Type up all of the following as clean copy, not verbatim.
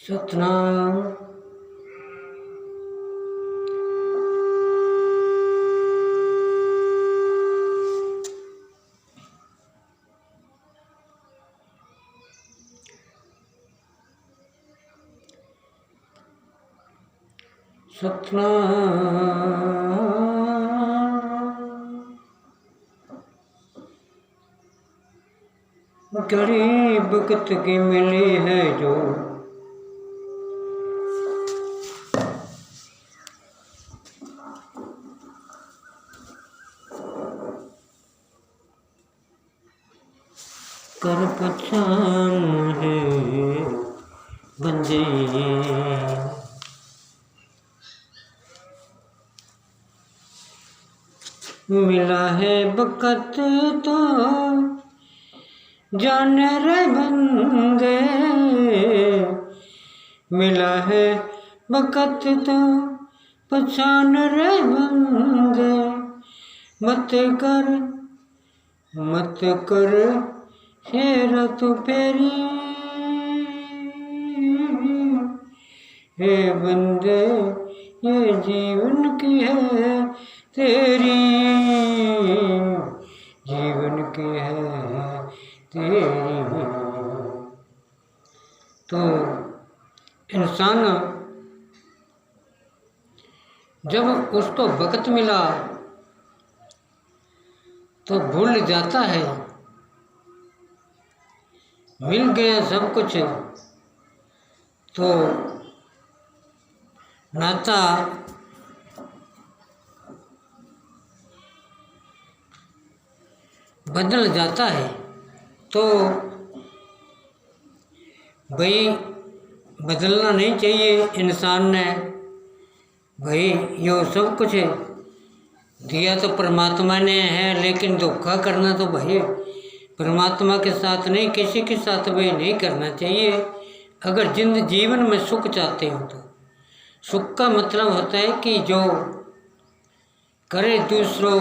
सतनाम। सतनाम। घड़ी वक्त की मिली है जो कर पहचान है बंदे। मिला है वक्त तो जान रे बंदे, मिला है वक्त तो पहचान रे बंदे। मत कर हेरा तो फेरी, हे बंदे ये जीवन की है तेरी, जीवन की है तेरी। तो इंसान जब उसको वक्त मिला तो भूल जाता है, मिल गया सब कुछ तो नाता बदल जाता है। तो भाई बदलना नहीं चाहिए इंसान ने। भाई यो सब कुछ दिया तो परमात्मा ने है, लेकिन धोखा करना तो भाई परमात्मा के साथ नहीं, किसी के साथ भी नहीं करना चाहिए। अगर जीवन में सुख चाहते हो तो सुख का मतलब होता है कि जो करे दूसरों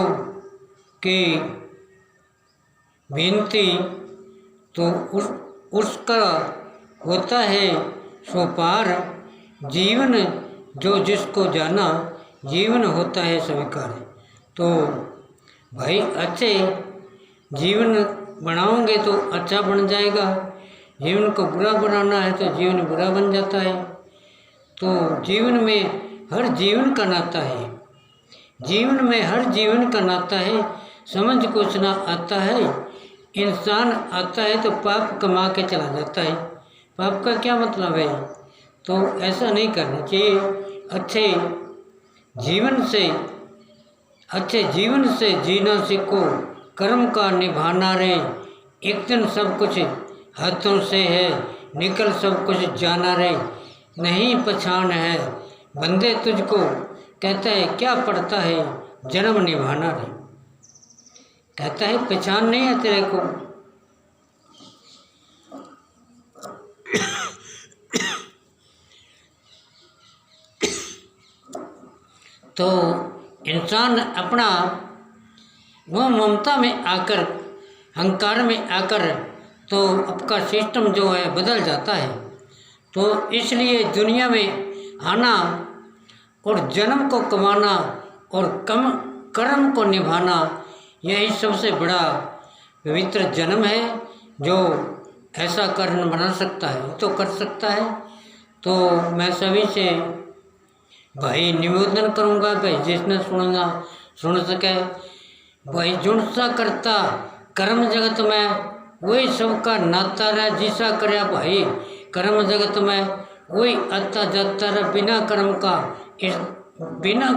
की विनती तो उसका होता है सो पार। जीवन जो जिसको जाना जीवन होता है स्वीकार। तो भाई अच्छे जीवन बनाओगे तो अच्छा बन जाएगा, जीवन को बुरा बनाना है तो जीवन बुरा बन जाता है। तो जीवन में हर जीवन का नाता है, जीवन में हर जीवन का नाता है। समझ कुछ ना आता है, इंसान आता है तो पाप कमा के चला जाता है। पाप का क्या मतलब है? तो ऐसा नहीं करना चाहिए। अच्छे जीवन से जीना सीखो, कर्म का निभाना रे। एक दिन सब कुछ हाथों से है, निकल सब कुछ जाना रे। नहीं पहचान है बंदे तुझको, कहता है क्या पड़ता है जन्म निभाना रे। कहता है पहचान नहीं है तेरे को। तो इंसान अपना वो ममता में आकर, अहंकार में आकर तो आपका सिस्टम जो है बदल जाता है। तो इसलिए दुनिया में आना और जन्म को कमाना और कर्म को निभाना, यही सबसे बड़ा पवित्र जन्म है। जो ऐसा कर्म बना सकता है तो कर सकता है। तो मैं सभी से भाई निवेदन करूँगा भाई जिसने सुन सके भाई जुड़ सा करता कर्म जगत में वही सबका नाता रहा। जिसा करे भाई कर्म जगत में वही आता जाता रहा। बिना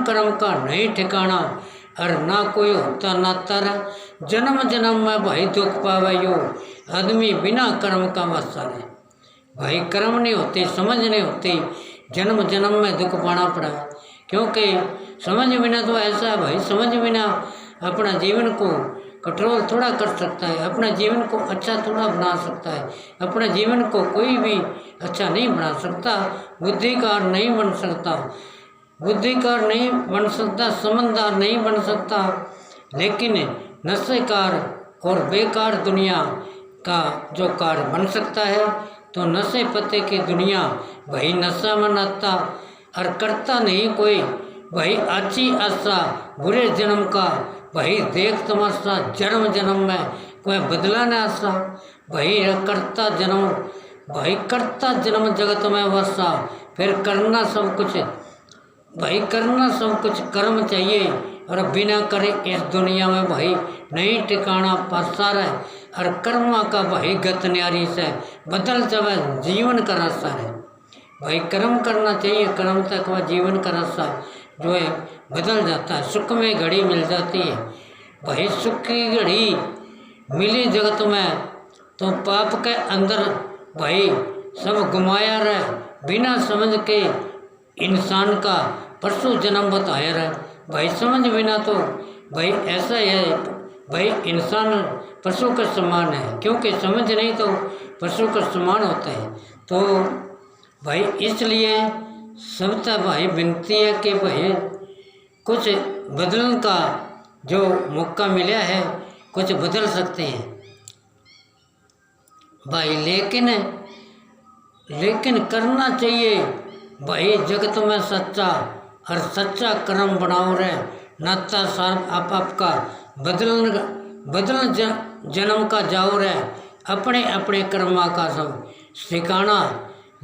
कर्म का नहीं ठिकाना, और ना कोई होता नाता रहा। जन्म जन्म में भाई दुख पावे यो आदमी बिना कर्म का वासा रहे। भाई कर्म नहीं होते, समझ नहीं होती, जन्म जन्म में दुख पाना पड़ा। क्योंकि समझ बिना तो ऐसा है भाई, समझ बिना अपना जीवन को कंट्रोल थोड़ा कर सकता है, अपना जीवन को अच्छा थोड़ा बना सकता है। अपने जीवन को कोई भी अच्छा नहीं बना सकता, बुद्धिकार नहीं बन सकता, बुद्धिकार नहीं बन सकता, समझदार नहीं बन सकता, लेकिन नशेकार और बेकार दुनिया का जो कार्य बन सकता है। तो नशे पते की दुनिया भाई नशा मनाता, और करता नहीं कोई भाई अच्छी आशा बुरे जन्म का, भाई देख तमाशा जन्म जन्म में कोई बदला न आशा। भाई करता जन्म, भाई करता जन्म जगत में वसा, फिर करना सब कुछ, भाई करना सब कुछ कर्म चाहिए, और बिना करे इस दुनिया में भाई नहीं ठिकाना पासा रहे। और कर्मा का भाई गत न्यारी से बदल जावे जीवन का रास्ता है। भाई कर्म करना चाहिए, कर्म तक वह जीवन का रास्ता जो है बदल जाता है। सुख में घड़ी मिल जाती है, भाई सुख की घड़ी मिली जगत में, तो पाप के अंदर भाई सब गुमाया रहे, बिना समझ के इंसान का परसों जन्म बताया रहे। भाई समझ बिना तो भाई ऐसा है, भाई इंसान पशु का समान है, क्योंकि समझ नहीं तो पशु का समान होता है। तो भाई इसलिए सबसे भाई विनती है कि भाई कुछ बदलने का जो मौका मिला है, कुछ बदल सकते हैं भाई, लेकिन करना चाहिए भाई जगत में सच्चा, और सच्चा कर्म बनाओ रहे नाता सार आप का बदल जन्म का जाओ रहे, अपने अपने कर्मा का सब ठिकाना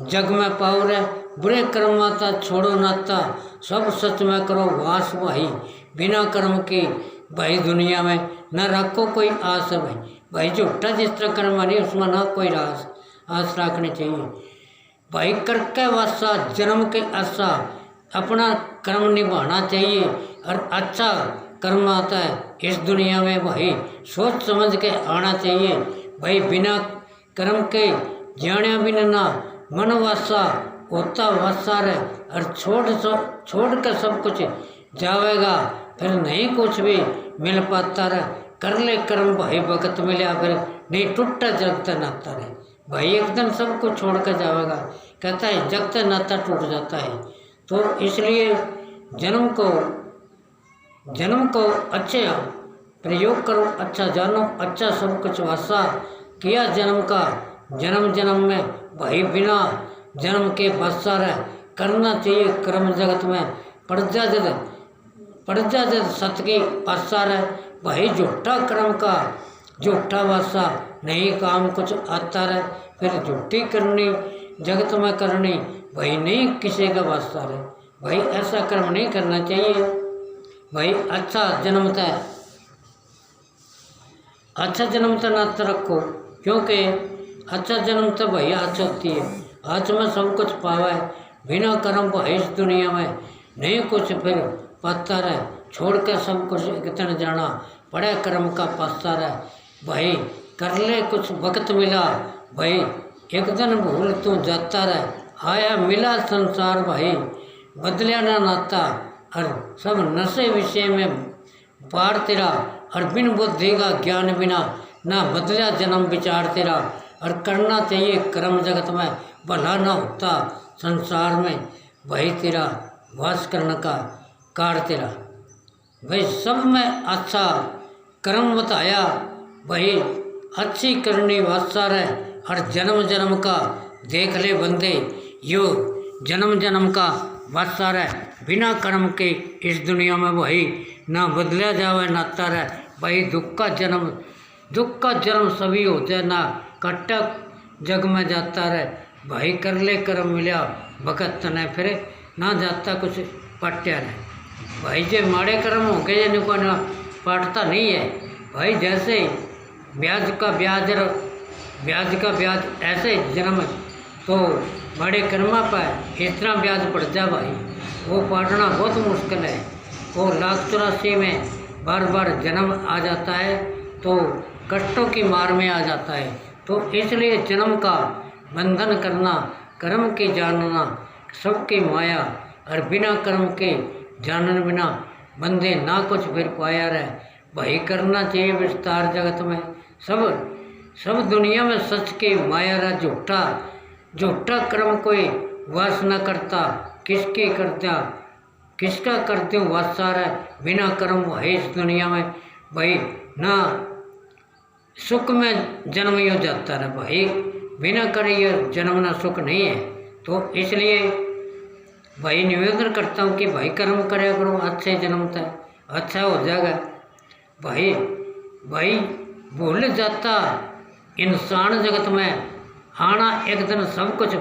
जग में पाओ रहे। बुरे कर्माता छोड़ो नाता, सब सच में करो वास भाई, बिना कर्म की भाई दुनिया में न रखो कोई आस भाई। भाई झूठा जिस तरह कर्म नहीं उसमें ना कोई आस रखनी चाहिए भाई। करके वासा जन्म के आशा, अपना कर्म निभाना चाहिए, और अच्छा कर्म आता है इस दुनिया में भाई सोच समझ के आना चाहिए भाई। बिना कर्म के जाने बिना ना मन वासा होता वासा रहे, और छोड़ कर सब कुछ जावेगा, फिर नहीं कुछ भी मिल पाता रहे। कर ले कर्म भाई वक्त मिला, फिर नहीं टूटा जगता नाता रहे भाई। एक दिन सब कुछ छोड़ कर जाएगा, कहता है जगता नाता टूट जाता है। तो इसलिए जन्म को अच्छे प्रयोग करो, अच्छा जानो, अच्छा सब कुछ वासा किया जन्म का, जन्म में भाई बिना जन्म के बादशाह रह करना चाहिए कर्म जगत में। पड़ जा जद सत की पासा रह भाई, झूठा कर्म का झूठा वासा नहीं काम कुछ आता रहे, फिर झूठी करनी जगत में करनी भाई नहीं किसी का वास्ता रहे भाई। ऐसा कर्म नहीं करना चाहिए भाई। अच्छा जन्म तो नात रखो, क्योंकि अच्छा जन्म तो भाई आज होती है, आज में सब कुछ पावा है। बिना कर्म भाई इस दुनिया में नहीं कुछ फिर पाता रहे, छोड़ कर सब कुछ कितने जाना बड़ा कर्म का पाता रहे भाई। कर ले कुछ वक्त मिला भाई, एक दिन भूल तू जाता रहे, आया मिला संसार भाई बदलिया ना नाता, और सब नशे विषय में पार तेरा, और बिन बुद्धि का ज्ञान बिना ना बदलिया जन्म विचार तेरा। और करना चाहिए कर्म जगत में, भला ना होता संसार में भाई तेरा वास करने का कार तेरा भाई। सब में अच्छा कर्म बताया भाई, अच्छी करनी वासा रहे, और जन्म का देख ले बंदे, यो जन्म का वासा रहे। बिना कर्म के इस दुनिया में भाई ना बदला जावे नाता रहे भाई। दुख का जन्म सभी होते, ना कटक जग में जाता रहे भाई। कर ले कर्म मिला भगत ने, फिर ना जाता कुछ पट्या रहे भाई। जे माड़े कर्म हो गए जिनको ना पाटता नहीं है भाई। जैसे ब्याज का ब्याज ऐसे जन्म तो बड़े कर्मा पर इस तरह ब्याज पड़ जा भाई, वो पाटना बहुत मुश्किल है। वो 1,84 में बार जन्म आ जाता है, तो कष्टों की मार में आ जाता है। तो इसलिए जन्म का बंधन करना, कर्म की जानना सबकी माया, और बिना कर्म के जानन बिना बंदे ना कुछ फिर पाया रहे भाई। करना चाहिए विस्तार जगत में, सब दुनिया में सच की माया रहा। झूठा कर्म कोई वास न करता, किसका करते हो वासा रहे। बिना कर्म है इस दुनिया में भाई, ना सुख में जन्म हो जाता रहे भाई। बिना करे यह जन्मना सुख नहीं है। तो इसलिए भाई निवेदन करता हूँ कि भाई कर्म करे करो, अच्छे जन्मता है, अच्छा हो जाएगा। भाई भाई भूल जाता इंसान जगत में आना, एक दिन सब कुछ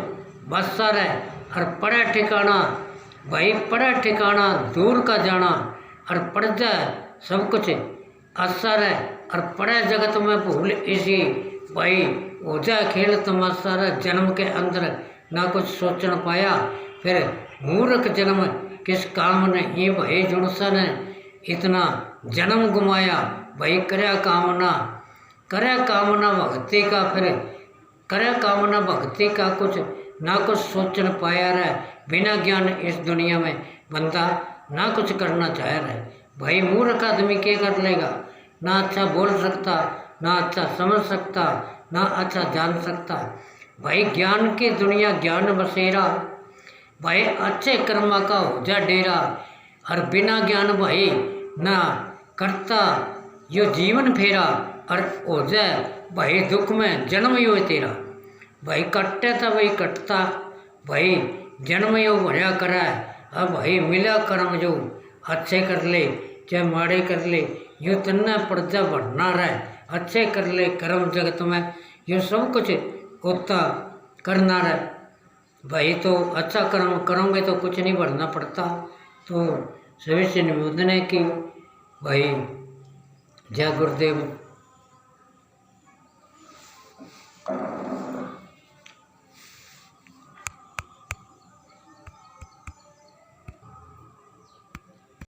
बसा रहे और पड़ा ठिकाना। भाई पड़ा ठिकाना दूर का जाना और पड़ जाए सब कुछ आशा रहे और पड़े जगत में भूल इसी। भाई हो जाए खेल तमाशा रहे, जन्म के अंदर ना कुछ सोचना पाया, फिर मूर्ख जन्म किस काम ने। ये भाई जुड़सा ने इतना जन्म गुमाया। भाई करया कामना भक्ति का, फिर करया कामना भक्ति का कुछ ना कुछ सोचना पाया रहे। बिना ज्ञान इस दुनिया में बंदा ना कुछ करना चाह रहा है। भाई मूर्ख आदमी क्या कर लेगा, ना अच्छा बोल सकता, ना अच्छा समझ सकता, ना अच्छा जान सकता। भाई ज्ञान की दुनिया ज्ञान बसेरा, भाई अच्छे कर्मा का हो जा डेरा। और बिना ज्ञान भाई ना करता यो जीवन फेरा, और हो जाए भाई दुख में जन्म यो तेरा। भाई कट्टे था भाई कटता, भाई जन्म यो भरया करा। अब भाई मिला कर्म जो अच्छे कर ले चाहे माड़े कर ले, यो तन्ना पर्दा बढ़ना रहे। अच्छे कर ले कर्म जगत में, यो सब कुछ होता करना रहे। भाई तो अच्छा कर्म करोगे तो कुछ नहीं बढ़ना पड़ता। तो सभी से निवेदन है कि भाई जय गुरुदेव।